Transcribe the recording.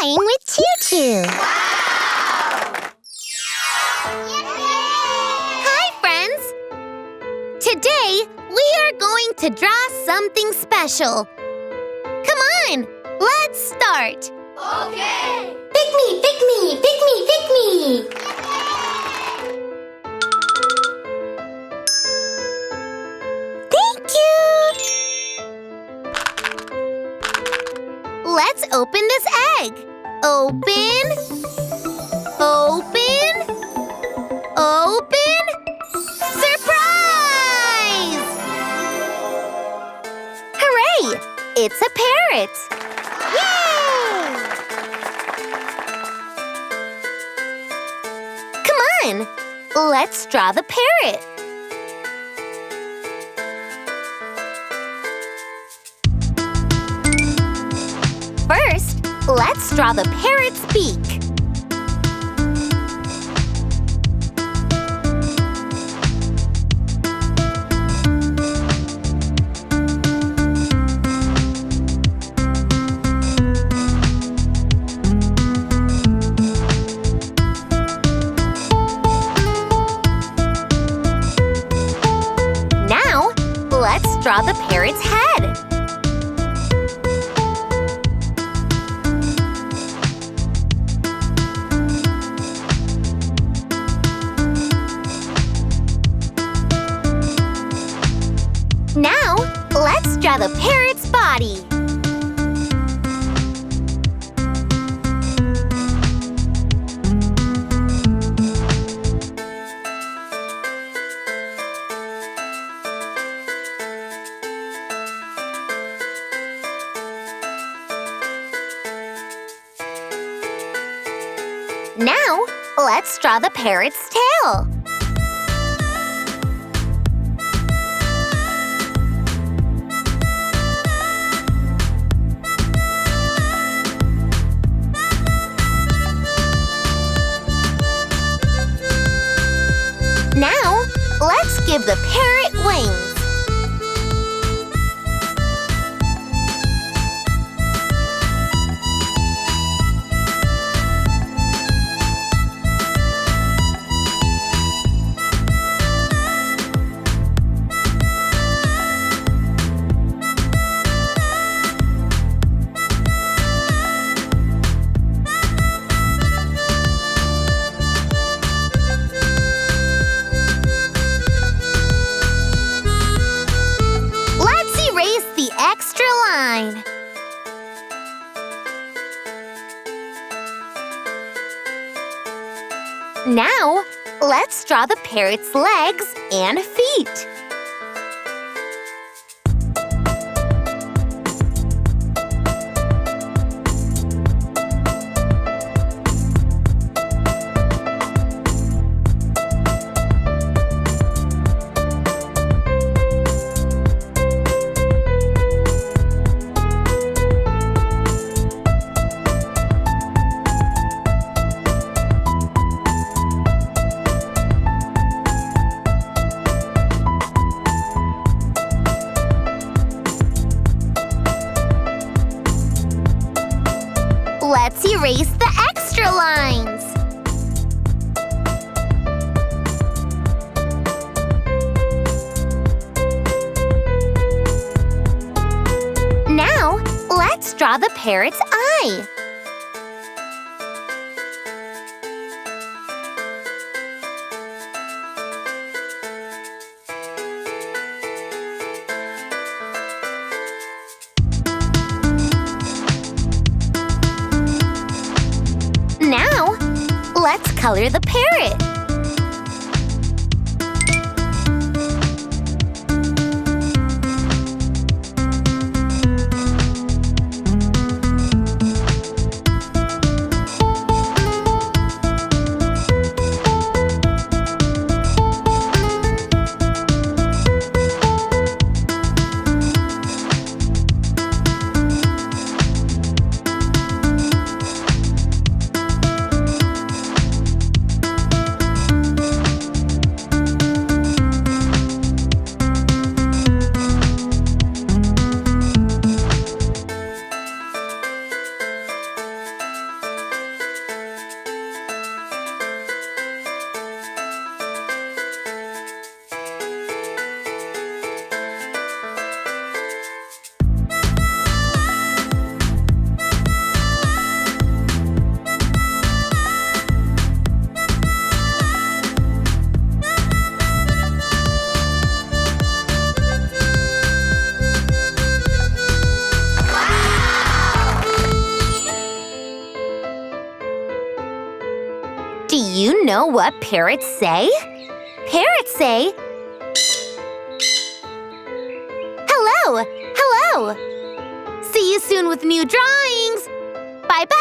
playing with ChuChu. Wow! Hi, friends! Today, we are going to draw something special. Come on, let's start. Okay! Pick me, pick me, pick me, pick me! Thank you! Let's open this egg. Open. Open. Open. Surprise! Hooray! It's a parrot. Yay! Come on, let's draw the parrot. First, let's draw the parrot's beak. Now, let's draw the parrot's head. Now, let's draw the parrot's body. Now, let's draw the parrot's tail. Now, let's give the parrot wings. Extra line. Now, let's draw the parrot's legs and feet. Let's erase the extra lines. Now, let's draw the parrot's eye. Now, let's color the parrot. know what parrots say? Parrots say, "Hello, hello. See you soon with new drawings. Bye-bye."